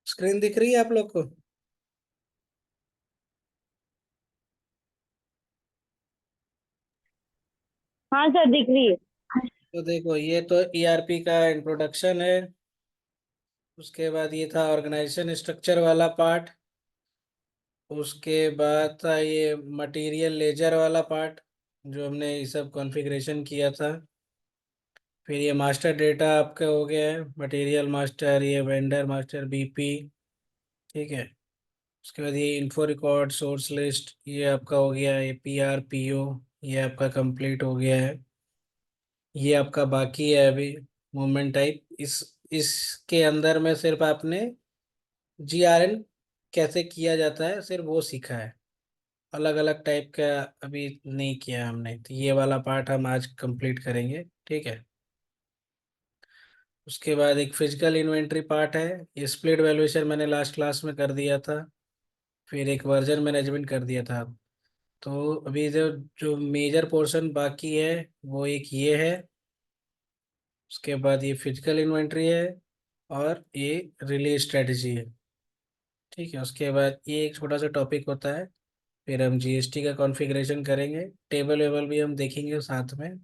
Screen दिख रही है आप लोग को? हाँ सर, दिख रही है। तो देखो, ये तो ईआरपी का इंट्रोडक्शन है। उसके बाद ये था ऑर्गेनाइजेशन स्ट्रक्चर वाला पार्ट। उसके बाद था ये मटेरियल लेजर वाला पार्ट, जो हमने ये सब कॉन्फ़िगरेशन किया था। फिर ये मास्टर डेटा आपका हो गया है, मटेरियल मास्टर, ये वेंडर मास्टर, बीपी। ठीक है। उसके बाद ये इन्फो रिकॉर्ड, सोर्स लिस्ट, ये आपका हो गया। ये पीआर पीओ, ये आपका कंप्लीट हो गया है। ये आपका बाकी है अभी, मूवमेंट टाइप। इसके अंदर में सिर्फ आपने जीआरएन कैसे किया जाता है सिर्फ वो सीखा है। अलग अलग टाइप का अभी नहीं किया हमने, तो ये वाला पार्ट हम आज कंप्लीट करेंगे। ठीक है। उसके बाद एक फिजिकल इन्वेंट्री पार्ट है। ये स्प्लिट वैल्यूएशन मैंने लास्ट क्लास में कर दिया था। फिर एक वर्जन मैनेजमेंट कर दिया था। तो अभी जो जो मेजर पोर्शन बाकी है वो एक ये है। उसके बाद ये फिजिकल इन्वेंट्री है, और ये रिलीज स्ट्रेटजी है। ठीक है। उसके बाद ये एक छोटा सा टॉपिक होता है। फिर हम जीएसटी का कॉन्फ़िगरेशन करेंगे, टेबल वेबल भी हम देखेंगे साथ में।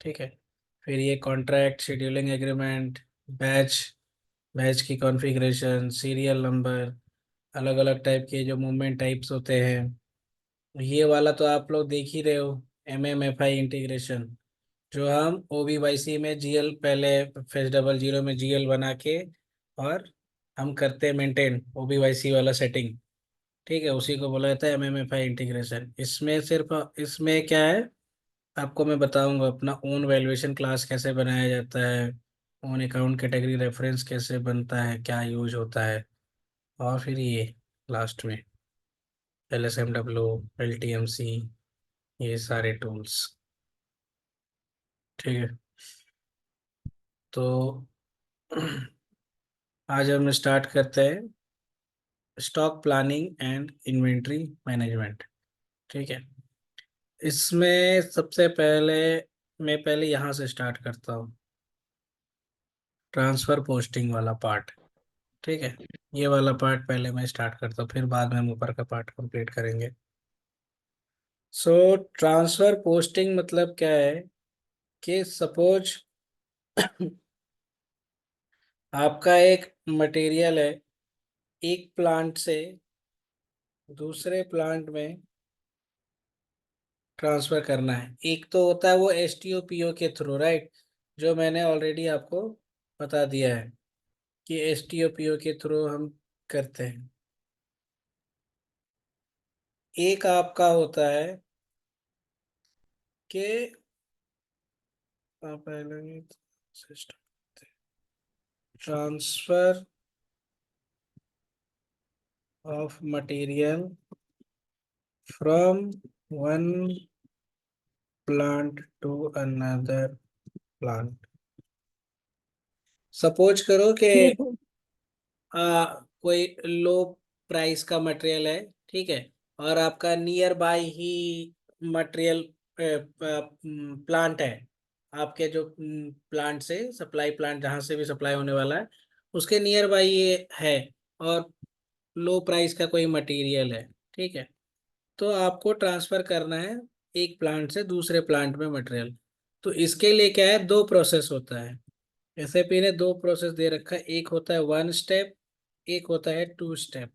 ठीक है। फिर ये contract, scheduling agreement, batch, batch की कॉन्फ़िगरेशन, सीरियल नंबर, अलग अलग टाइप के जो मूवमेंट टाइप्स होते हैं। ये वाला तो आप लोग देख ही रहे हो, एमएमएफआई इंटीग्रेशन, जो हम ओबीवाईसी में जीएल, पहले फेस डबल जीरो में जीएल बना के, और हम करते हैं मेंटेन ओबीवाईसी वाला सेटिंग। ठीक है। उसी को बोला जाता है एमएमएफआई इंटीग्रेशन। इसमें सिर्फ, इसमें क्या है आपको मैं बताऊंगा, अपना ओन वैल्यूएशन क्लास कैसे बनाया जाता है, ओन अकाउंट कैटेगरी रेफरेंस कैसे बनता है, क्या यूज होता है, और फिर ये लास्ट में LSMW, LTMC, ये सारे टूल्स। ठीक है। तो आज हम स्टार्ट करते हैं stock planning and inventory management. ठीक है। इसमें सबसे पहले, मैं पहले यहाँ से स्टार्ट करता हूँ, ट्रांसफर पोस्टिंग वाला पार्ट। ठीक है। ये वाला पार्ट पहले मैं स्टार्ट करता हूँ, फिर बाद में हम ऊपर का पार्ट कंप्लीट करेंगे। सो ट्रांसफर पोस्टिंग मतलब क्या है कि सपोज आपका एक मटेरियल है, एक प्लांट से दूसरे प्लांट में ट्रांसफर करना है। एक तो होता है वो एसटीओ पीओ के थ्रू, राइट, जो मैंने ऑलरेडी आपको बता दिया है कि एसटीओ पीओ के थ्रू हम करते हैं। एक आपका होता है कि पहले system transfer of material from one plant to another plant. Suppose करो कि ठीक है। कोई लो प्राइस का मटेरियल है, ठीक है, और आपका near by he material plant है। आपके जो प्लांट से सप्लाई, प्लांट जहाँ से भी सप्लाई होने वाला है उसके नियर बाय ये है, और लो प्राइस का कोई मटेरियल है। ठीक है। तो आपको ट्रांसफर करना है एक प्लांट से दूसरे प्लांट में मटेरियल। तो इसके लिए क्या है, दो प्रोसेस होता है। एसएपी ने दो प्रोसेस दे रखा है, एक होता है वन स्टेप, एक होता है टू स्टेप।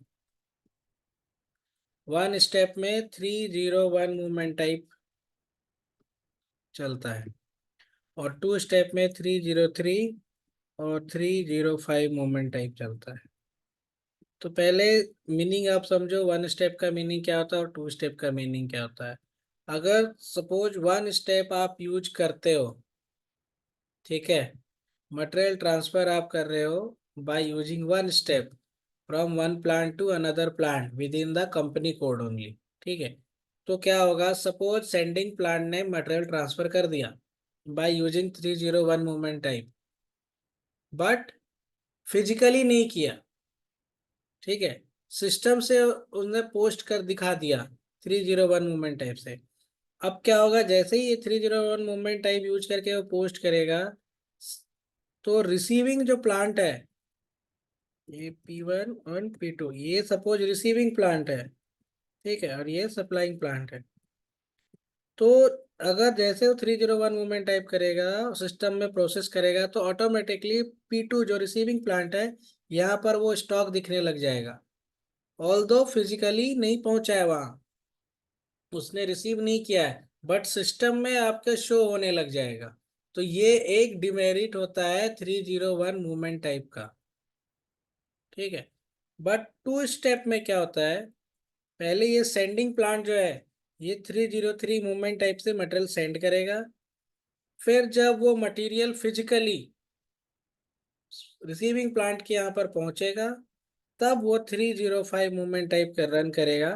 वन स्टेप में 301 मूवमेंट टाइप चलता है, और टू स्टेप में 303 और 305 मूवमेंट टाइप चलता है। तो पहले मीनिंग आप समझो, वन स्टेप का मीनिंग क्या होता है और टू स्टेप का मीनिंग क्या होता है। अगर सपोज वन स्टेप आप यूज करते हो, ठीक है, मटेरियल ट्रांसफर आप कर रहे हो by using one step from one plant to another plant within the company code only. ठीक है। तो क्या होगा, सपोज सेंडिंग प्लांट ने मटेरियल ट्रांसफर कर दिया by using 301 movement type, but physically नहीं किया। ठीक है। सिस्टम से उसने पोस्ट कर दिखा दिया 301 मूवमेंट टाइप से। अब क्या होगा, जैसे ही ये 301 मूवमेंट टाइप यूज करके वो पोस्ट करेगा, तो रिसीविंग जो प्लांट है ये P1 और P2, ये सपोज रिसीविंग प्लांट है, ठीक है, और ये सप्लाइंग प्लांट है। तो अगर जैसे वो 301 मूवमेंट टाइप करेगा, सिस्टम में प्रोसेस करेगा, तो ऑटोमेटिकली P2 जो रिसीविंग प्लांट है, यहाँ पर वो स्टॉक दिखने लग जाएगा। ऑल्दो फिजिकली नहीं पहुंचा है वहां, उसने रिसीव नहीं किया है, बट सिस्टम में आपके शो होने लग जाएगा। तो ये एक डिमेरिट होता है 301 मूवमेंट टाइप का, ठीक है। बट टू स्टेप में क्या होता है, पहले ये सेंडिंग प्लांट जो है, ये 303 मूवमेंट टाइप से मटेरियल सेंड करेगा। फिर जब वो मटेरियल फिजिकली रिसीविंग प्लांट के यहाँ पर पहुंचेगा, तब वो 305 मूवमेंट टाइप का रन करेगा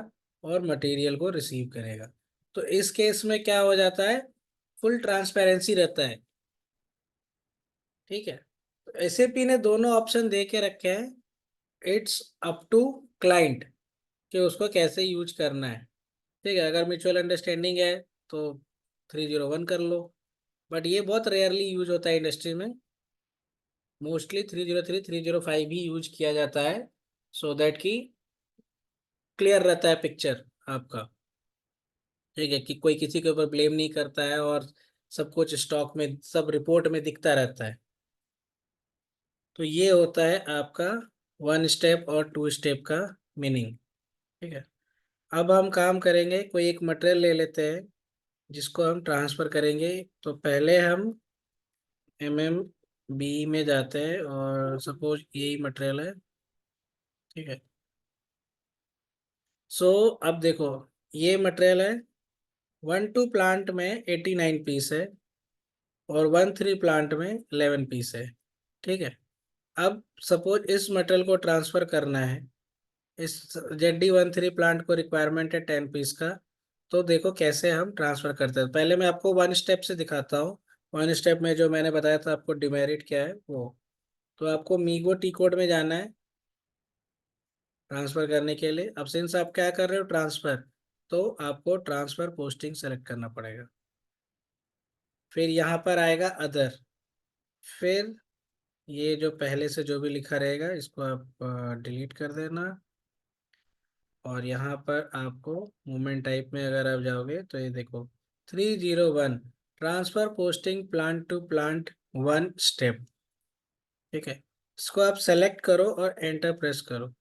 और मटेरियल को रिसीव करेगा। तो इस केस में क्या हो जाता है, फुल ट्रांसपेरेंसी रहता है, ठीक है। तो एसएपी ने दोनों ऑप्शन दे के रखे हैं, इट्स अप टू क्लाइंट कि उसको कैसे यूज करना है, ठीक है। अगर म्यूचुअल अंडरस्टैंडिंग है तो 301 कर लो, बट ये बहुत रेयरली यूज होता है इंडस्ट्री में। मोस्टली 303 305 ही यूज किया जाता है, सो दैट कि क्लियर रहता है पिक्चर आपका, ठीक है, कि कोई किसी के ऊपर ब्लेम नहीं करता है और सब कुछ स्टॉक में सब रिपोर्ट में दिखता रहता है। तो ये होता है आपका वन स्टेप और टू स्टेप का मीनिंग, ठीक है। अब हम काम करेंगे, कोई एक मटेरियल ले लेते हैं जिसको हम ट्रांसफर करेंगे। तो पहले हम बी में जाते हैं और सपोज यही मटेरियल है, ठीक है। सो अब देखो, ये मटेरियल है, 1-2 प्लांट में 89 पीस है और 1-3 प्लांट में 11 पीस है, ठीक है। अब सपोज इस मटेरियल को ट्रांसफर करना है, इस ZD13 प्लांट को रिक्वायरमेंट है 10 पीस का। तो देखो कैसे हम ट्रांसफर करते हैं, पहले मैं आपको वन स्टेप से दिखाता हूँ। वन स्टेप में जो मैंने बताया था आपको डिमेरिट क्या है वो, तो आपको मीगो टी कोड में जाना है ट्रांसफर करने के लिए। अब सिंस आप क्या कर रहे हो, ट्रांसफर, तो आपको ट्रांसफर पोस्टिंग सेलेक्ट करना पड़ेगा। फिर यहाँ पर आएगा अदर, फिर ये जो पहले से जो भी लिखा रहेगा इसको आप डिलीट कर देना। और यहाँ पर आपको मूवमेंट टाइप में अगर आप जाओगे तो ये देखो 301 transfer posting plant to plant one step, ठीक है। इसको आप सेलेक्ट करो और एंटर प्रेस करो।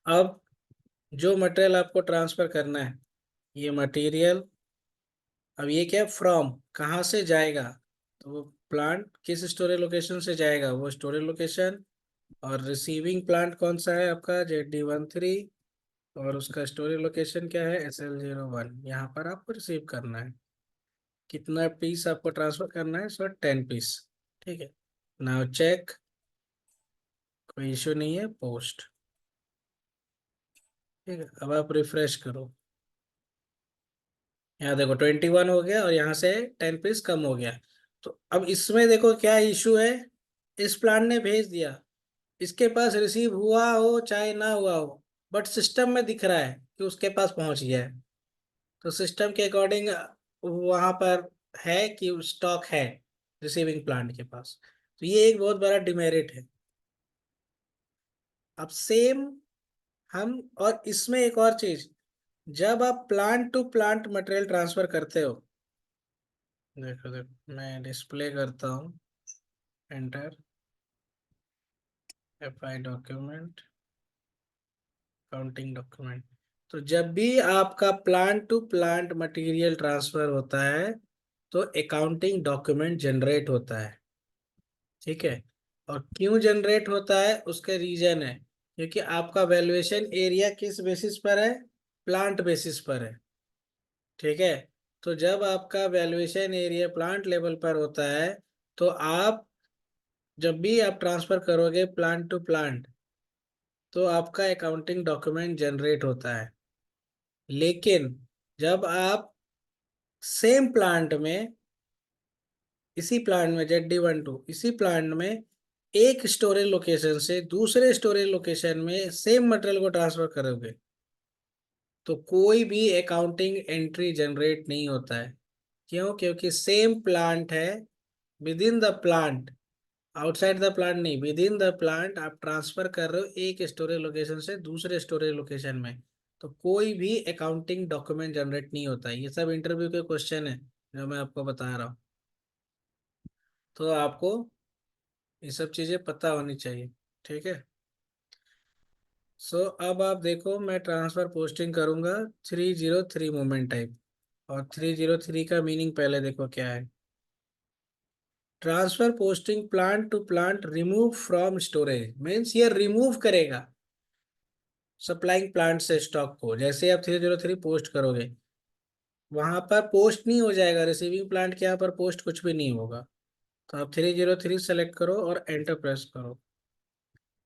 अब जो मटेरियल आपको ट्रांसफर करना है, ये मटेरियल, अब ये क्या, फ्रॉम कहाँ से जाएगा, तो वो प्लांट किस स्टोरेज लोकेशन से जाएगा वो स्टोरेज लोकेशन, और रिसीविंग प्लांट कौन सा है आपका ZD13, और उसका स्टोरेज लोकेशन क्या है SL01, यहाँ पर आपको रिसीव करना है। कितना पीस आपको ट्रांसफर करना है, सर 10 पीस, ठीक है। नाउ चेक, कोई इशू नहीं है, पोस्ट, ठीक है। अब आप रिफ्रेश करो, यहाँ देखो 21 हो गया और यहाँ से 10 पीस कम हो गया। तो अब इसमें देखो क्या इशू है, इस प्लान ने भेज दिया, इसके पास रिसीव हुआ हो चाहे ना हुआ हो, बट सिस्टम में दिख रहा है कि उसके पास पहुंच गया है। तो सिस्टम के अकॉर्डिंग वहां पर है कि स्टॉक है रिसीविंग प्लांट के पास। तो ये एक बहुत बड़ा डिमेरिट है। अब सेम हम, और इसमें एक और चीज, जब आप plant to plant material transfer करते हो, देखो देखो मैं डिस्प्ले करता हूँ, enter, FI document, counting document. तो जब भी आपका plant to plant material transfer होता है तो अकाउंटिंग डॉक्यूमेंट जनरेट होता है, ठीक है। और क्यों जनरेट होता है उसका रीजन है, क्योंकि आपका वैल्यूएशन एरिया किस बेसिस पर है, प्लांट बेसिस पर है, ठीक है। तो जब आपका वैल्यूएशन एरिया प्लांट लेवल पर होता है, तो आप जब भी आप ट्रांसफर करोगे प्लांट टू प्लांट, तो आपका अकाउंटिंग डॉक्यूमेंट जनरेट होता है। लेकिन जब आप सेम प्लांट में, इसी प्लांट में ZD12 इसी प्लांट में एक स्टोरेज लोकेशन से दूसरे स्टोरेज लोकेशन में सेम मटेरियल को ट्रांसफर करोगे, तो कोई भी अकाउंटिंग एंट्री जनरेट नहीं होता है। क्यों, क्योंकि सेम प्लांट है, with in the plant outside the plant नहीं, विद इन द प्लांट आप ट्रांसफर कर रहे हो एक स्टोरेज लोकेशन से दूसरे स्टोरेज लोकेशन में, तो कोई भी अकाउंटिंग डॉक्यूमेंट जनरेट नहीं होता है। ये सब इंटरव्यू के क्वेश्चन है जो मैं आपको बता रहा हूँ, तो आपको ये सब चीजें पता होनी चाहिए, ठीक है। सो अब आप देखो, मैं ट्रांसफर पोस्टिंग करूंगा 303 मोमेंट टाइप, और 303 का मीनिंग पहले देखो क्या है। Transfer posting plant to plant remove from storage, means ये रिमूव करेगा सप्लाइंग प्लांट से स्टॉक को। जैसे आप 303 पोस्ट करोगे, वहां पर पोस्ट नहीं हो जाएगा, रिसीविंग प्लांट के यहाँ पर पोस्ट कुछ भी नहीं होगा। तो आप 303 सेलेक्ट करो और एंटर प्रेस करो।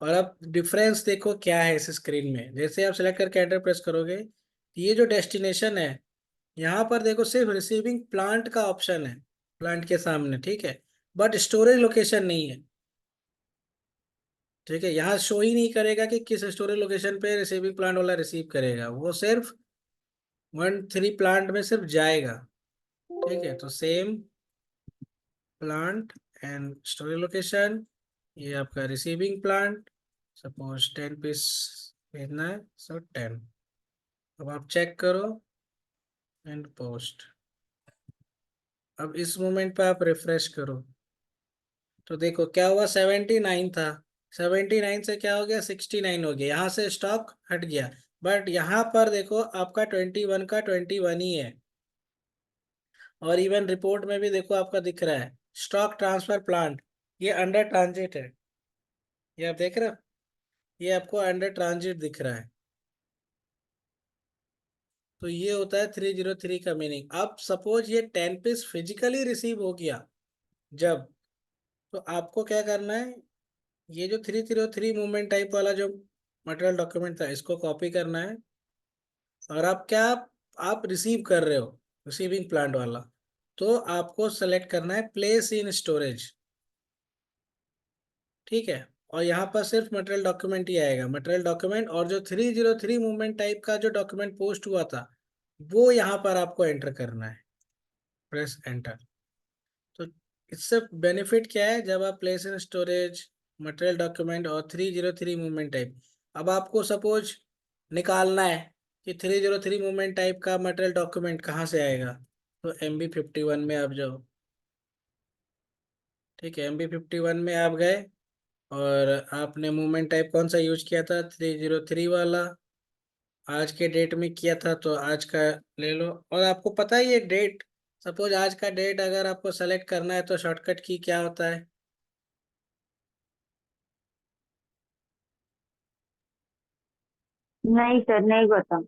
और अब डिफरेंस देखो क्या है इस स्क्रीन में, जैसे आप सेलेक्ट करके एंटर प्रेस करोगे, ये जो डेस्टिनेशन है, यहाँ पर देखो सिर्फ रिसीविंग प्लांट का ऑप्शन है प्लांट के सामने, ठीक है, बट स्टोरेज लोकेशन नहीं है। ठीक है, यहाँ शो ही नहीं करेगा कि किस स्टोरेज लोकेशन पे रिसीविंग प्लांट वाला रिसीव करेगा, वो सिर्फ 1 3 प्लांट में सिर्फ जाएगा। ठीक है, तो same plant and storage location, ये आपका रिसीविंग प्लांट, सपोज 10 पीस भेजना है, सो 10। अब आप चेक करो एंड पोस्ट। अब इस मोमेंट पे आप रिफ्रेश करो, तो देखो क्या हुआ, 79 था, 79 से क्या हो गया, 69 हो गया, यहाँ से स्टॉक हट गया। बट यहाँ पर देखो आपका 21 का 21 ही है। और इवन रिपोर्ट में भी देखो आपका दिख रहा है स्टॉक ट्रांसफर प्लांट, ये अंडर ट्रांजिट है, ये आप देख रहे हो, ये आपको अंडर ट्रांजिट दिख रहा है। तो ये होता है 303 का मीनिंग। अब सपोज ये 10 पीस फिजिकली रिसीव हो गया जब, तो आपको क्या करना है, ये जो 303 मूवमेंट टाइप वाला जो मटेरियल डॉक्यूमेंट था, इसको कॉपी करना है। और आप क्या, आप रिसीव कर रहे हो रिसीविंग प्लांट वाला, तो आपको सेलेक्ट करना है प्लेस इन स्टोरेज, ठीक है। और यहाँ पर सिर्फ मटेरियल डॉक्यूमेंट ही आएगा, मटेरियल डॉक्यूमेंट, और जो 303 मूवमेंट टाइप का जो डॉक्यूमेंट पोस्ट हुआ था, वो यहाँ पर आपको एंटर करना है, प्रेस एंटर। तो इससे बेनिफिट क्या है, जब आप place in storage, material document और 303 मूवमेंट टाइप, अब आपको सपोज निकालना है कि 303 मूवमेंट टाइप का मटेरियल डॉक्यूमेंट कहाँ से आएगा, तो MB51 में आप जाओ। ठीक है, MB51 में आप गए, और आपने मूवमेंट टाइप कौन सा यूज किया था, 303 वाला, आज के डेट में किया था, तो आज का ले लो। और आपको पता है ये डेट, सपोज आज का डेट अगर आपको सेलेक्ट करना है, तो शॉर्टकट की क्या होता है। नहीं सर, नहीं पता।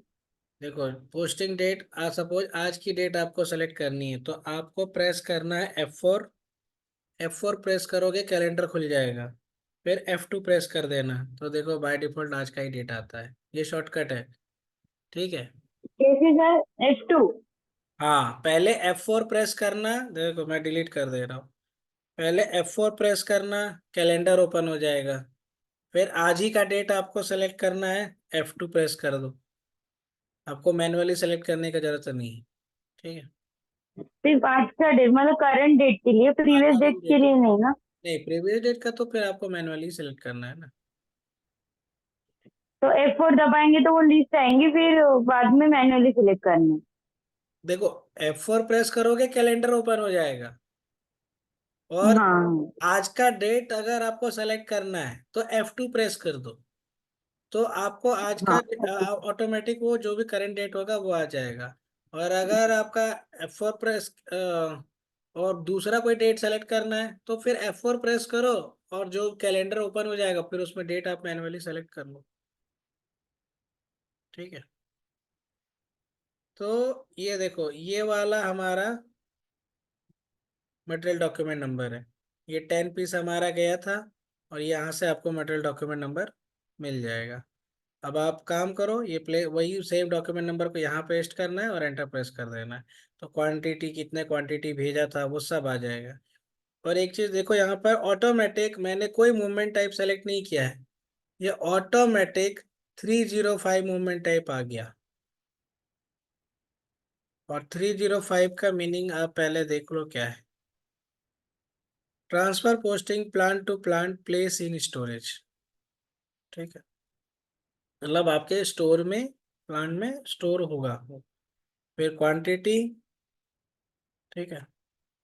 देखो पोस्टिंग डेट, सपोज आज की डेट आपको सेलेक्ट करनी है, तो आपको प्रेस करना है F4। F4 प्रेस करोगे कैलेंडर खुल जाएगा, फिर F2 प्रेस कर देना, तो देखो बाय डिफॉल्ट आज का ही डेट आता है, ये शॉर्टकट है, ठीक है। कैसे सर? F2? हाँ, पहले F4 प्रेस करना, देखो मैं डिलीट कर दे रहा हूँ, पहले F4 प्रेस करना, कैलेंडर ओपन हो जाएगा, फिर आज ही का डेट आपको सेलेक्ट करना है, F2 प्रेस कर दो, आपको मैन्युअली सेलेक्ट करने का जरूरत नहीं है, ठीक है। सिर्फ आज का डेट मतलब करंट डेट के लिए, हाँ, प्रीवियस डेट करंट के डेट, लिए नहीं ना? नहीं प्रीवियस डेट का तो फिर आपको मैन्युअली सेलेक्ट करना है ना। तो F4 दबाएंगे तो वो लिस्ट आएंगी, फिर बाद में मैन्युअली सिलेक्ट करना है। देखो F4 प्रेस करोगे कैलेंडर ओपन हो जाएगा, और हाँ। आज का डेट अगर आपको सेलेक्ट करना है तो F2 प्रेस कर दो, तो आपको आज का हाँ। ऑटोमेटिक वो जो भी करंट डेट होगा वो आ जाएगा। और अगर आपका F4 प्रेस और दूसरा कोई डेट सेलेक्ट करना है, तो फिर F4 प्रेस करो, और जो कैलेंडर ओपन हो जाएगा, फिर उसमें डेट आप मैन्युअली सेलेक्ट कर लो, ठीक है। तो ये देखो, ये वाला हमारा मटेरियल डॉक्यूमेंट नंबर है, ये 10 पीस हमारा गया था, और यहाँ से आपको मटेरियल डॉक्यूमेंट नंबर मिल जाएगा। अब आप काम करो, ये प्ले वही सेम डॉक्यूमेंट नंबर को यहाँ पेस्ट करना है और एंटर प्रेस कर देना है, तो क्वांटिटी कितने क्वांटिटी भेजा था वो सब आ जाएगा। और एक चीज़ देखो, यहाँ पर ऑटोमेटिक मैंने कोई मूवमेंट टाइप सेलेक्ट नहीं किया है, ये ऑटोमेटिक 305 मूवमेंट टाइप आ गया। और 305 का मीनिंग आप पहले देख लो क्या है। Transfer posting plant to plant place in storage. ठीक है, मतलब आपके स्टोर में, प्लांट में स्टोर होगा। फिर क्वांटिटी, ठीक है।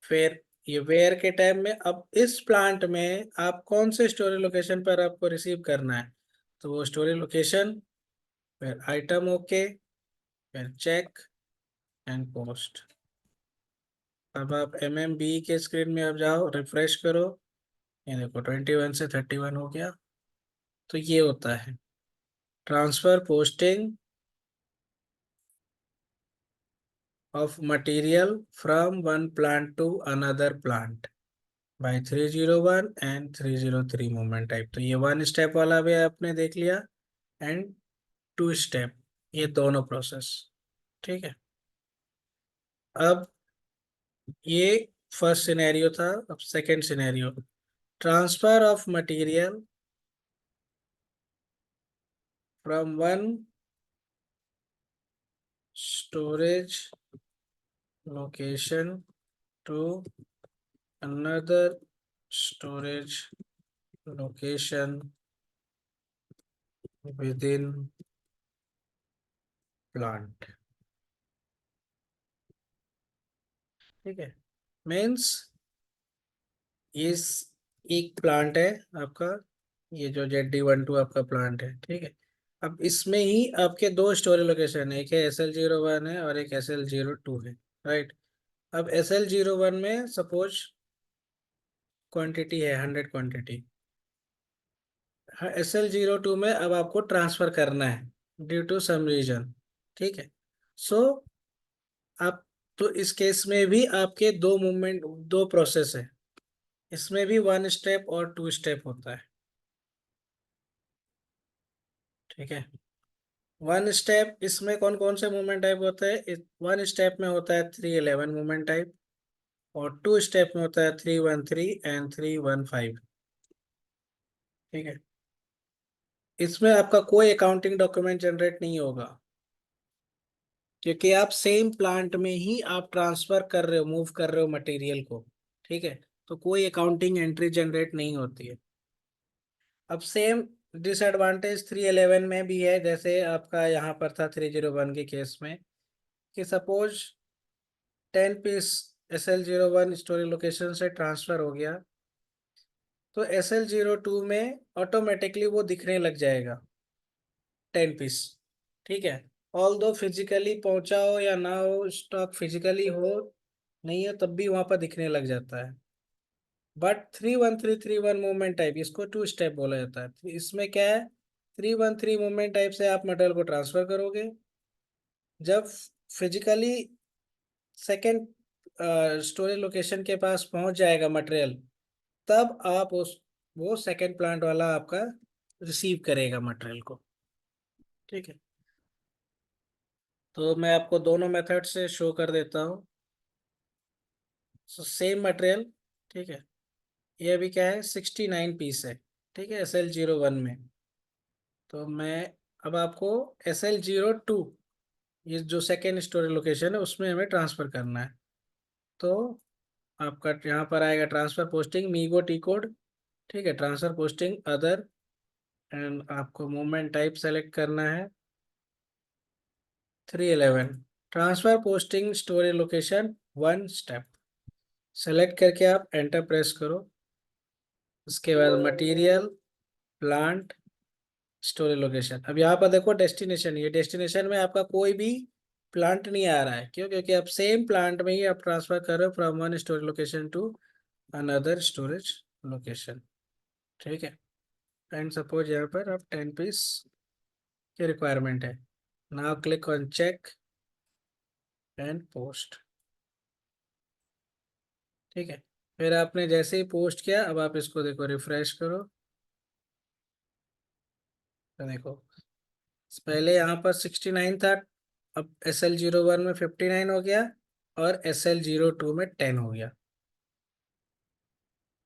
फिर ये वेयर के टाइम में, अब इस प्लांट में आप कौन से स्टोरेज लोकेशन पर आपको रिसीव करना है, तो वो स्टोरेज लोकेशन, फिर आइटम ओके, फिर चेक एंड पोस्ट। अब आप MMB के स्क्रीन में अब जाओ, रिफ्रेश करो, ये देखो 21 से 31 हो गया। तो ये होता है transfer posting of material from one plant to another plant by 301 and 303 movement type. तो ये वन स्टेप वाला भी आपने देख लिया, एंड टू स्टेप, ये दोनों प्रोसेस। ठीक है, अब ये फर्स्ट सिनेरियो था। अब second scenario, transfer of material from one storage location to another storage location within plant। ठीक है, मीन्स ये एक प्लांट है आपका, ये जो ZD12 आपका प्लांट है। ठीक है, अब इसमें ही आपके दो स्टोरेज लोकेशन है, एक है SL01 है और एक SL02 है। राइट, अब SL01 में सपोज क्वांटिटी है 100 क्वांटिटी, SL02 में अब आपको ट्रांसफर करना है ड्यू टू सम रीजन। ठीक है, सो आप, तो इस केस में भी आपके दो मूवमेंट, दो प्रोसेस है, इसमें भी वन स्टेप और टू स्टेप होता है। ठीक है, वन स्टेप इसमें कौन कौन से मूवमेंट टाइप होते हैं, वन स्टेप में होता है 311 मूवमेंट टाइप, और टू स्टेप में होता है 313 एंड 315। ठीक है, इसमें आपका कोई अकाउंटिंग डॉक्यूमेंट जनरेट नहीं होगा, क्योंकि आप सेम प्लांट में ही आप ट्रांसफर कर रहे हो, मूव कर रहे हो मटेरियल को। ठीक है, तो कोई अकाउंटिंग एंट्री जनरेट नहीं होती है। अब सेम डिसएडवांटेज 311 में भी है, जैसे आपका यहाँ पर था 301 के केस में, कि suppose 10 piece SL01 storage location से ट्रांसफर हो गया, तो SL02 में ऑटोमेटिकली वो दिखने लग जाएगा 10 पीस। ठीक है, ऑल दो फिजिकली पहुंचा हो या ना हो, स्टॉक फिजिकली हो नहीं है, तब भी वहां पर दिखने लग जाता है। बट 31331 मूवमेंट टाइप, इसको टू स्टेप बोला जाता है। तो इसमें क्या है, 313 मूवमेंट टाइप से आप मटेरियल को ट्रांसफर करोगे, जब फिजिकली सेकेंड स्टोरेज लोकेशन के पास पहुंच जाएगा मटेरियल, तब आप उस, वो सेकेंड प्लांट वाला आपका रिसीव करेगा मटेरियल को। ठीक है, तो मैं आपको दोनों मेथड से शो कर देता हूँ। सेम मटेरियल, ठीक है, ये अभी क्या है 69 पीस है। ठीक है, SL01 में, तो मैं अब आपको SL02, ये जो सेकेंड स्टोरेज लोकेशन है उसमें हमें ट्रांसफर करना है। तो आपका यहाँ पर आएगा transfer posting MeeGo T code. ठीक है, ट्रांसफर पोस्टिंग अदर, एंड आपको मूवमेंट टाइप सेलेक्ट करना है 311। Transfer posting storage location one step, select करके आप एंटर प्रेस करो। उसके बाद मटेरियल, प्लांट, स्टोरेज लोकेशन। अब यहाँ पर देखो डेस्टिनेशन, ये डेस्टिनेशन में आपका कोई भी प्लांट नहीं आ रहा है, क्यों, क्योंकि आप सेम प्लांट में ही आप ट्रांसफर कर रहे हो from one storage location to another storage location. ठीक है, एंड सपोज यहाँ पर आप 10 पीस की रिक्वायरमेंट है। Now click on check and post. ठीक है, फिर आपने जैसे ही पोस्ट किया, अब आप इसको देखो, रिफ्रेश करो, तो देखो पहले यहाँ पर 69 था, अब SL01 में 59 हो गया, और SL02 में 10 हो गया।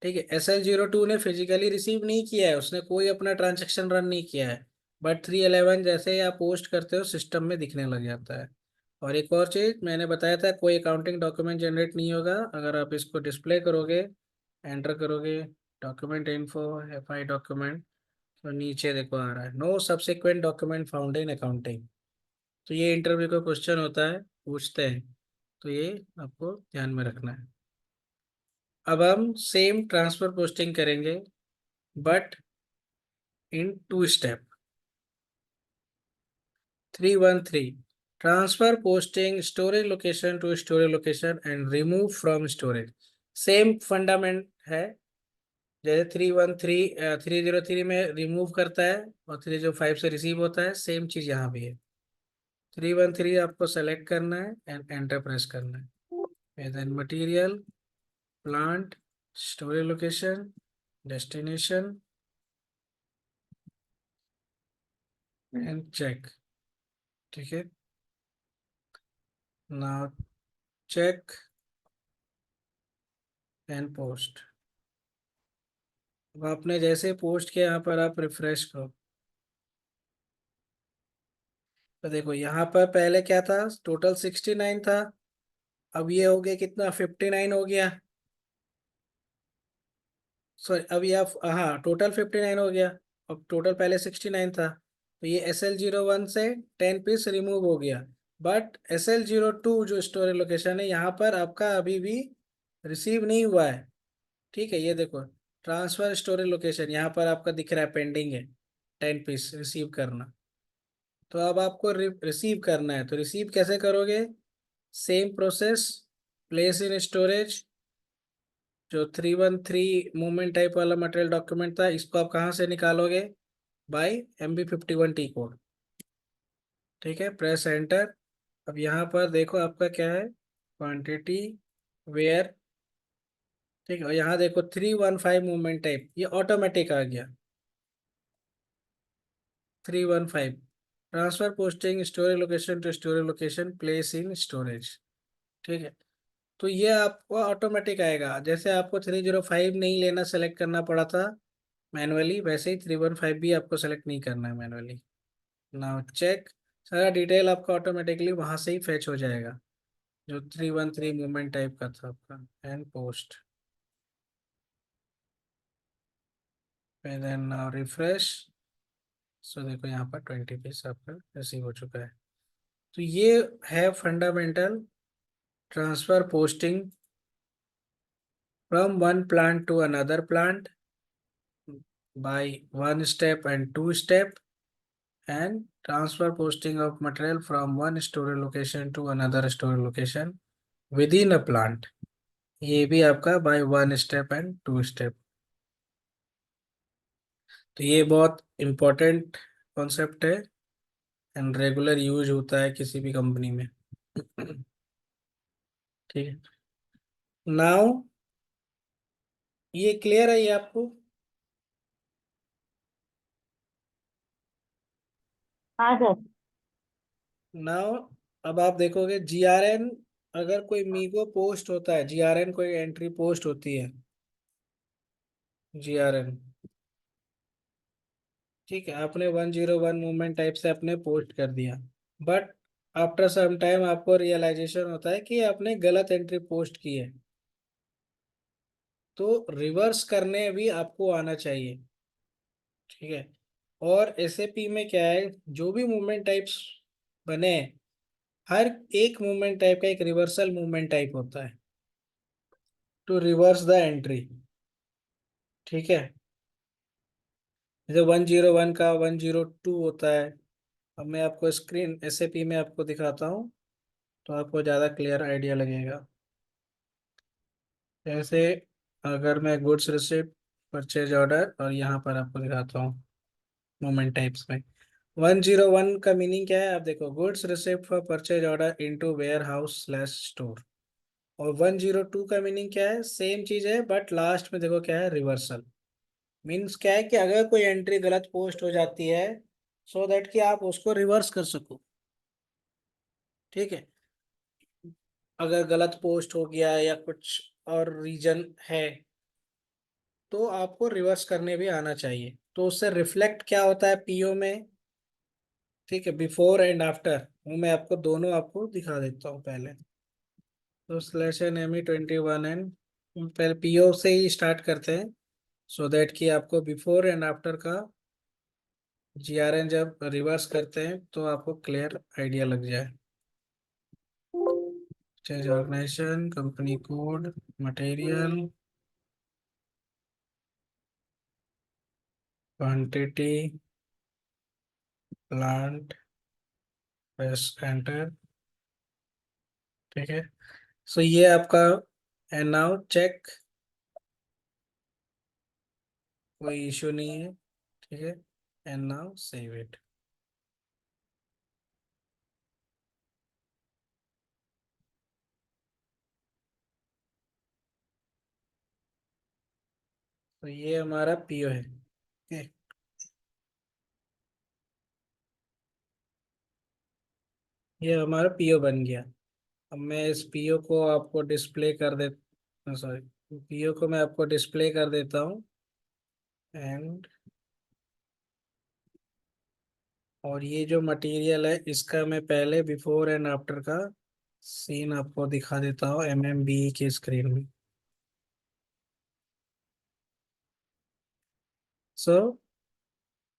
ठीक है, SL02 ने फिजिकली रिसीव नहीं किया है, उसने कोई अपना ट्रांजेक्शन रन नहीं किया है, बट 311 जैसे ही आप पोस्ट करते हो सिस्टम में दिखने लग जाता है। और एक और चीज मैंने बताया था, कोई अकाउंटिंग डॉक्यूमेंट जनरेट नहीं होगा अगर आप इसको डिस्प्ले करोगे एंटर करोगे डॉक्यूमेंट इन्फो FI डॉक्यूमेंट, तो नीचे देखो आ रहा है no subsequent document found in accounting. तो ये इंटरव्यू का क्वेश्चन होता है, पूछते हैं, तो ये आपको ध्यान में रखना है। अब हम सेम ट्रांसफर पोस्टिंग करेंगे but in 2 step. 313 transfer posting storage location to storage location and remove from storage. Same fundament है, जैसे 313 में रिमूव करता है और 305 से रिसीव होता है, सेम चीज यहाँ भी है। 313 आपको सेलेक्ट करना है एंड एंटर प्रेस करना है, then material, plant, storage location, destination and check. ठीक है, नाउ चेक एंड पोस्ट। अब आपने जैसे पोस्ट किया यहाँ पर आप रिफ्रेश करो, तो देखो यहाँ पर पहले क्या था, टोटल 69 था, अब ये हो गया कितना, 59 हो गया। सॉरी, अब ये हाँ टोटल 59 हो गया। अब टोटल पहले 69 था, तो ये SL01 से 10 पीस रिमूव हो गया। बट SL02 जो स्टोरेज लोकेशन है यहाँ पर आपका अभी भी रिसीव नहीं हुआ है। ठीक है, ये देखो ट्रांसफर स्टोरेज लोकेशन यहाँ पर आपका दिख रहा है पेंडिंग है, 10 पीस रिसीव करना। तो अब आपको रिसीव करना है, तो रिसीव कैसे करोगे, same process, place in storage. जो 313 मूवमेंट टाइप वाला मटेरियल डॉक्यूमेंट था, इसको आप कहाँ से निकालोगे, बाय MB51T कोड। ठीक है, प्रेस एंटर। अब यहाँ पर देखो आपका क्या है, क्वांटिटी, वेयर। ठीक है, और यहाँ देखो 315 मूवमेंट टाइप, ये ऑटोमेटिक आ गया। 315 transfer posting storage location to storage location, place in storage. ठीक है, तो ये आपको ऑटोमेटिक आएगा, जैसे आपको 305 नहीं लेना, सेलेक्ट करना पड़ा था मैनुअली, वैसे ही 315 भी आपको सेलेक्ट नहीं करना है मैनुअली। नाउ चेक, सारा डिटेल आपका ऑटोमेटिकली वहां से ही फेच हो जाएगा, जो 313 मूवमेंट टाइप का था आपका, and post. Then now refresh. So देखो यहाँ पर 20 पीस आपका रिसीव हो चुका है। तो ये है fundamental transfer posting from one plant to another plant by 1 step and 2 step, and transfer posting of material from one storage location to another storage location within a plant। ये भी आपका बाय 1 स्टेप एंड 2 स्टेप। तो ये बहुत important concept है and regular use होता है किसी भी कंपनी में। ठीक है, नाउ ये क्लियर है ये आपको। हाँ सर। नाउ अब आप देखोगे GRN, अगर कोई मीगो पोस्ट होता है, GRN कोई एंट्री पोस्ट होती है, GRN। ठीक है, आपने 101 मूवमेंट टाइप से आपने पोस्ट कर दिया, बट आफ्टर सम टाइम आपको रियलाइजेशन होता है कि आपने गलत एंट्री पोस्ट की है, तो रिवर्स करने भी आपको आना चाहिए। ठीक है, और SAP में क्या है, जो भी मूवमेंट टाइप्स बने हैं, हर एक मूवमेंट टाइप का एक रिवर्सल मूवमेंट टाइप होता है, टू रिवर्स द एंट्री। ठीक है, जैसे 101 का 102 होता है। अब मैं आपको स्क्रीन SAP में आपको दिखाता हूँ, तो आपको ज़्यादा क्लियर आइडिया लगेगा। जैसे अगर मैं गुड्स रिसिप्ट, परचेज ऑर्डर, और यहाँ पर आपको दिखाता हूँ मोमेंट टाइप्स में, 101 का मीनिंग क्या है, आप देखो goods receipt for purchase order into warehouse slash store. और 102 का मीनिंग क्या है, सेम चीज है बट लास्ट में देखो क्या है, रिवर्सल। मीन्स क्या है कि अगर कोई एंट्री गलत पोस्ट हो जाती है, सो दैट कि आप उसको रिवर्स कर सको। ठीक है, अगर गलत पोस्ट हो गया या कुछ और रीजन है, तो आपको रिवर्स करने भी आना चाहिए, तो उससे रिफ्लेक्ट क्या होता है PO में। ठीक है, बिफोर एंड आफ्टर, वो मैं आपको दोनों आपको दिखा देता हूँ पहले। तो /ME21N पहले पीओ से ही स्टार्ट करते हैं, सो दैट कि आपको बिफोर एंड आफ्टर का जीआरएन जब रिवर्स करते हैं तो आपको क्लियर आइडिया लग जाए। Change organization, company code, material, quantity, plant, press enter. ठीक है, सो ये आपका, एंड नाउ चेक, कोई इशू नहीं है। ठीक है, एंड नाउ सेव इट। तो ये हमारा पीओ है। ओके, ये हमारा पीओ बन गया। अब मैं इस पीओ को आपको डिस्प्ले कर दे, सॉरी, पीओ को मैं आपको डिस्प्ले कर देता हूँ। एंड, और ये जो मटेरियल है इसका मैं पहले बिफोर एंड आफ्टर का सीन आपको दिखा देता हूँ एमएमबी के स्क्रीन में। सो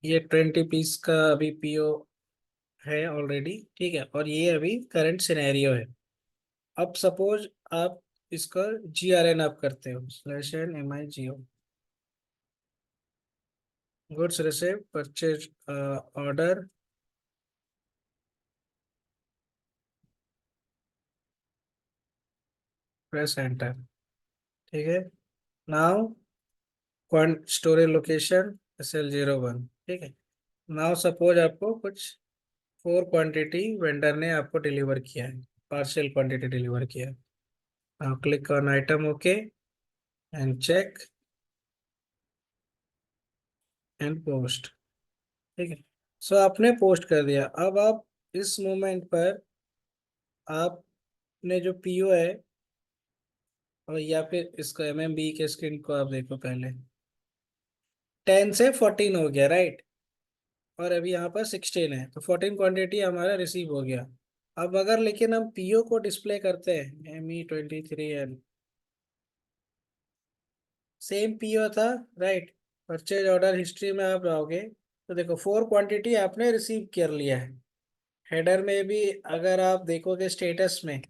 ये 20 पीस का अभी पीओ है ऑलरेडी। ठीक है, और ये अभी करंट सिनेरियो है। अब सपोज आप इसका जीआरएन आप करते हो, slash N M I G O, goods receive purchase order, press enter. ठीक है, नाउ स्टोरेज लोकेशन SL01। ठीक है, नाउ सपोज आपको कुछ 4 क्वांटिटी वेंडर ने आपको डिलीवर किया है, पार्शियल क्वांटिटी डिलीवर किया है। Now click on item, okay, and check and post. ठीक है, सो आपने पोस्ट कर दिया। अब आप इस मोमेंट पर आपने जो पीओ है, और या फिर इसको एमएमबी के स्क्रीन को आप देखो पहले, 10 से 14 हो गया, राइट। और अभी यहाँ पर 16 है, तो 14 क्वांटिटी हमारा रिसीव हो गया। अब अगर लेकिन हम पीओ को डिस्प्ले करते हैं, ME23L, सेम पीओ था, राइट। परचेज ऑर्डर हिस्ट्री में आप रहोगे तो देखो 4 क्वांटिटी आपने रिसीव कर लिया है। हेडर में भी अगर आप देखोगे स्टेटस में,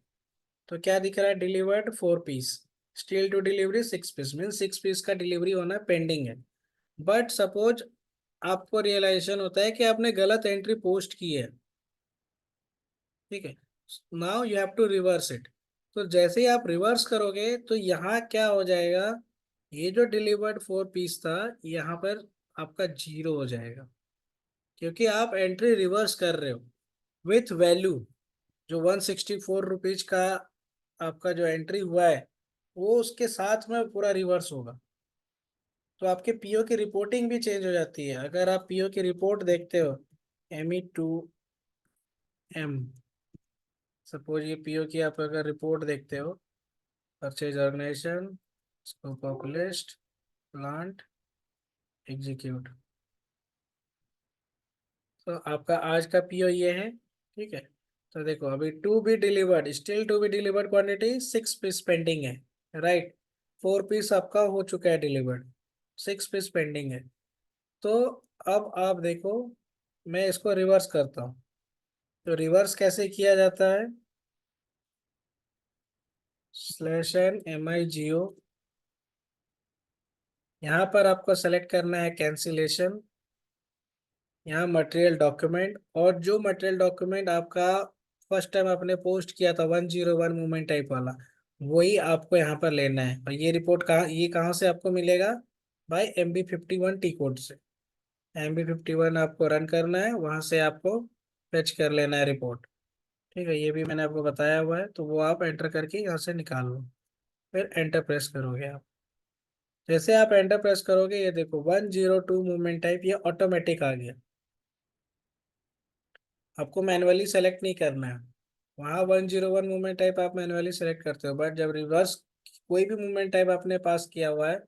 तो क्या दिख रहा है, delivered 4 piece, still to delivery 6 piece, mean 6 piece का डिलीवरी होना पेंडिंग है। बट सपोज आपको रियलाइजेशन होता है कि आपने गलत एंट्री पोस्ट की है। ठीक है, now you have to reverse it. तो जैसे ही आप रिवर्स करोगे तो यहाँ क्या हो जाएगा, ये जो डिलीवर्ड 4 पीस था, यहाँ पर आपका 0 हो जाएगा, क्योंकि आप एंट्री रिवर्स कर रहे हो विथ वैल्यू। जो 164 रुपीज का आपका जो एंट्री हुआ है, वो उसके साथ में पूरा रिवर्स होगा। तो आपके पीओ की रिपोर्टिंग भी चेंज हो जाती है। अगर आप पीओ की रिपोर्ट देखते हो, ME2M, सपोज ये पीओ की आप अगर रिपोर्ट देखते हो, purchase organization, scope of list, plant, execute, तो आपका आज का पीओ ये है। ठीक है, तो देखो अभी to be delivered, still to be delivered quantity 6 piece pending है, राइट। 4 पीस आपका हो चुका है डिलीवर्ड, 6 पीस पेंडिंग है। तो अब आप देखो, मैं इसको रिवर्स करता हूँ। तो रिवर्स कैसे किया जाता है, /MIGO, यहाँ पर आपको सेलेक्ट करना है कैंसिलेशन, यहाँ मटेरियल डॉक्यूमेंट, और जो मटेरियल डॉक्यूमेंट आपका फर्स्ट टाइम आपने पोस्ट किया था 101 मूवमेंट टाइप वाला, वही आपको यहाँ पर लेना है। और ये रिपोर्ट कहाँ से आपको मिलेगा, भाई MB51 कोड से। MB51 आपको रन करना है, वहाँ से आपको फेच कर लेना है रिपोर्ट। ठीक है, ये भी मैंने आपको बताया हुआ है, तो वो आप एंटर करके यहाँ से निकाल लो, फिर एंटर प्रेस करोगे आप। जैसे आप एंटर प्रेस करोगे, ये देखो 102 मूवमेंट टाइप ये ऑटोमेटिक आ गया। आपको मैनुअली सेलेक्ट नहीं करना है। वहाँ 101 मूवमेंट टाइप आप मैनुअली सेलेक्ट करते हो, बट जब रिवर्स कोई भी मूवमेंट टाइप आपने पास किया हुआ है,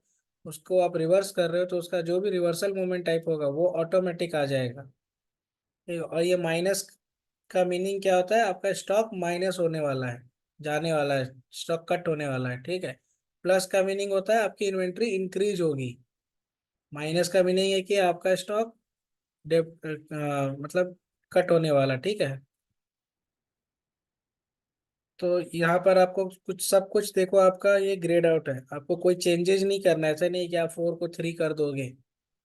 उसको आप रिवर्स कर रहे हो, तो उसका जो भी रिवर्सल मूवमेंट टाइप होगा वो ऑटोमेटिक आ जाएगा। ठीक है, और ये माइनस का मीनिंग क्या होता है, आपका स्टॉक माइनस होने वाला है, जाने वाला है, स्टॉक कट होने वाला है। ठीक है, प्लस का मीनिंग होता है आपकी इन्वेंट्री इंक्रीज होगी, माइनस का मीनिंग है कि आपका स्टॉक मतलब कट होने वाला, ठीक है। तो यहाँ पर आपको कुछ सब कुछ देखो, आपका ये ग्रेड आउट है, आपको कोई चेंजेस नहीं करना है, ऐसा नहीं कि आप 4 को 3 कर दोगे,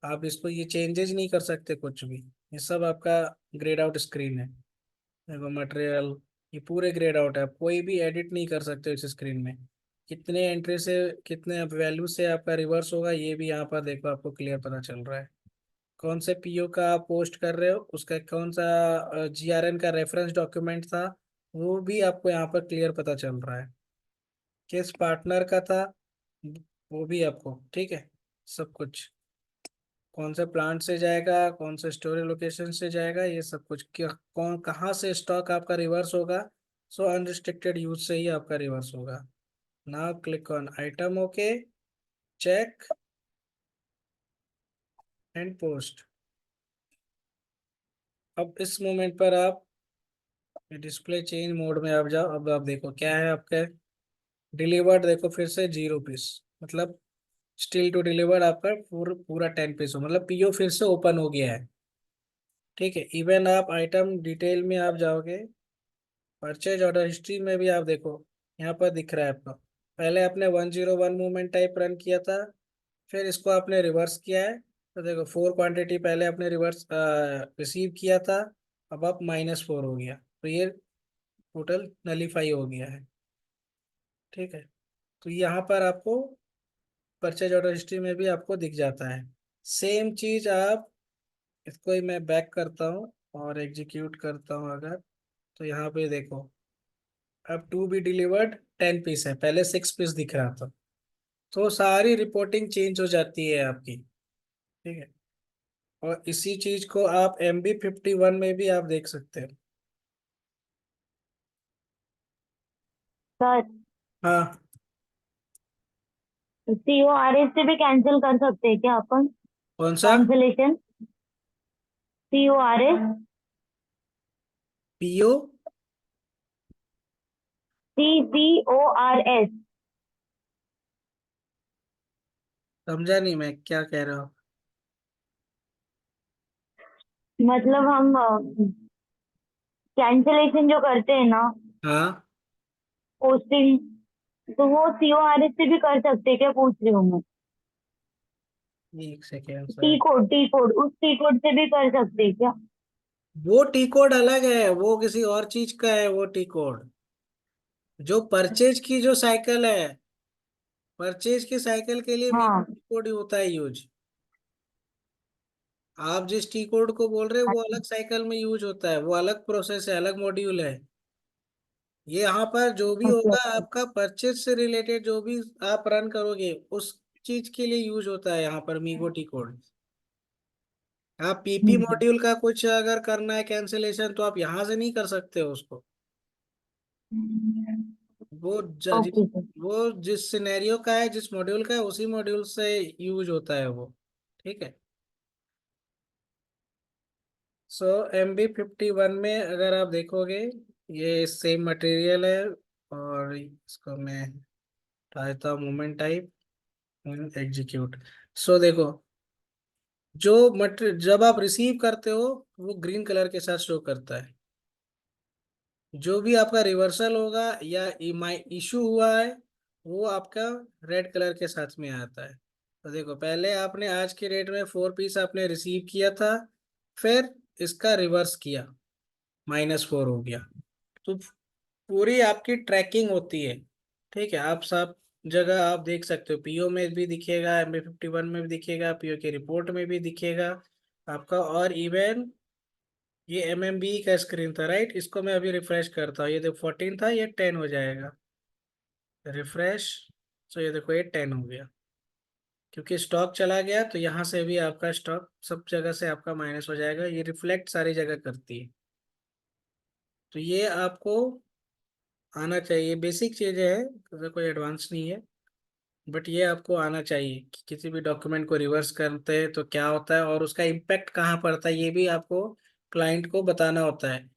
आप इसको ये चेंजेस नहीं कर सकते कुछ भी। ये सब आपका ग्रेड आउट स्क्रीन है। देखो मटेरियल, ये पूरे ग्रेड आउट है, आप कोई भी एडिट नहीं कर सकते इस स्क्रीन में। कितने एंट्री से कितने वैल्यू से आपका रिवर्स होगा ये भी यहाँ पर देखो, आपको क्लियर पता चल रहा है। कौन से पीओ का आप पोस्ट कर रहे हो, उसका कौन सा जीआरएन का रेफरेंस डॉक्यूमेंट था, वो भी आपको यहाँ पर क्लियर पता चल रहा है। किस पार्टनर का था वो भी आपको, ठीक है, सब कुछ। कौन से प्लांट से जाएगा, कौन से स्टोरेज लोकेशन से जाएगा, ये सब कुछ, क्या कौन कहाँ से स्टॉक आपका रिवर्स होगा। सो अनरिस्ट्रिक्टेड यूज से ही आपका रिवर्स होगा। Now click on item, okay, check and post. अब इस मोमेंट पर आप डिस्प्ले चेंज मोड में आप जाओ। अब आप देखो क्या है आपका डिलीवर्ड, देखो फिर से 0 पीस, मतलब स्टिल टू डिलीवर्ड आपका पूरा पूरा 10 पीस हो, मतलब पीओ फिर से ओपन हो गया है, ठीक है। इवन आप आइटम डिटेल में आप जाओगे, परचेज ऑर्डर हिस्ट्री में भी आप देखो, यहाँ पर दिख रहा है आपको, पहले आपने 101 मूवमेंट टाइप रन किया था, फिर इसको आपने रिवर्स किया है। तो देखो 4 क्वांटिटी पहले आपने रिवर्स रिसीव किया था, अब आप -4 हो गया, तो ये टोटल नलीफाई हो गया है, ठीक है। तो यहाँ पर आपको परचेज ऑर्डर हिस्ट्री में भी आपको दिख जाता है। सेम चीज आप, इसको ही मैं बैक करता हूँ और एग्जीक्यूट करता हूँ अगर, तो यहाँ पे देखो, अब टू बी डिलीवर्ड 10 पीस है, पहले 6 पीस दिख रहा था। तो सारी रिपोर्टिंग चेंज हो जाती है आपकी, ठीक है। और इसी चीज को आप MB51 में भी आप देख सकते हैं। सर, हाँ, CORS से भी कैंसिल कर सकते हैं क्या अपन? कौन सा? Cancellation, CORS, PO? CBORS। समझा नहीं मैं क्या कह रहा हूँ। मतलब हम कैंसिलेशन जो करते हैं ना, हाँ, पोस्टिंग, तो वो CORS से भी कर सकते हैं क्या, पूछ रही हूँ मैं। एक second T sir. Code, T code, उस टी कोड से भी कर सकते हैं क्या? वो टी कोड अलग है, वो किसी और चीज का है वो टी कोड। जो परचेज की जो साइकिल है, परचेज की साइकिल के लिए मीको हाँ। टी कोड ही होता है यूज। आप जिस टी कोड को बोल रहे हो वो अलग साइकिल में यूज होता है, वो अलग प्रोसेस है, अलग मॉड्यूल है। ये यहाँ पर जो भी अच्छा होगा अच्छा। आपका परचेज से रिलेटेड, जो भी आप रन करोगे उस चीज के लिए यूज होता है यहाँ पर मीगो टी कोड। आप पीपी हम्म। मॉड्यूल का कुछ अगर करना है कैंसिलेशन, तो आप यहाँ से नहीं कर सकते हो उसको। वो ओके सर। वो जिस सिनेरियो का है, जिस मॉड्यूल का है, उसी मॉड्यूल से यूज होता है वो, ठीक है। सो MB51 में अगर आप देखोगे, ये सेम मटेरियल है, और इसको मैं हटा देता हूँ मूवमेंट टाइप, एग्जीक्यूट। सो देखो, जो मटेरियल जब आप रिसीव करते हो वो ग्रीन कलर के साथ शो करता है, जो भी आपका रिवर्सल होगा या इशू हुआ है वो आपका रेड कलर के साथ में आता है। तो देखो पहले आपने आज के डेट में 4 पीस आपने रिसीव किया था, फिर इसका रिवर्स किया, -4 हो गया। तो पूरी आपकी ट्रैकिंग होती है, ठीक है। आप सब जगह आप देख सकते हो, पीओ में भी दिखेगा, MB51 में भी दिखेगा, पीओ की रिपोर्ट में भी दिखेगा आपका। और इवन ये MMB का स्क्रीन था, राइट, इसको मैं अभी रिफ्रेश करता हूँ, ये देखो 14 था, ये 10 हो जाएगा, रिफ्रेश। तो ये देखो ये 10 हो गया, क्योंकि स्टॉक चला गया, तो यहाँ से भी आपका स्टॉक सब जगह से आपका माइनस हो जाएगा, ये रिफ्लेक्ट सारी जगह करती है। तो ये आपको आना चाहिए, बेसिक चीजें हैं, कोई एडवांस नहीं है, बट ये आपको आना चाहिए कि किसी भी डॉक्यूमेंट को रिवर्स करते हैं तो क्या होता है और उसका इम्पैक्ट कहाँ पड़ता है, ये भी आपको क्लाइंट को बताना होता है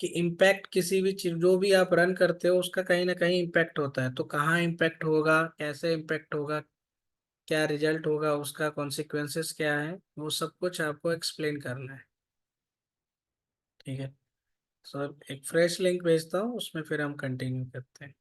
कि इम्पैक्ट किसी भी चीज जो भी आप रन करते हो उसका कहीं ना कहीं इम्पैक्ट होता है, तो कहाँ इम्पैक्ट होगा, कैसे इम्पैक्ट होगा, क्या रिजल्ट होगा, उसका कॉन्सिक्वेंसेस क्या है, वो सब कुछ आपको एक्सप्लेन करना है। ठीक है। सो एक फ्रेश लिंक भेजता हूँ, उसमें फिर हम कंटिन्यू करते हैं।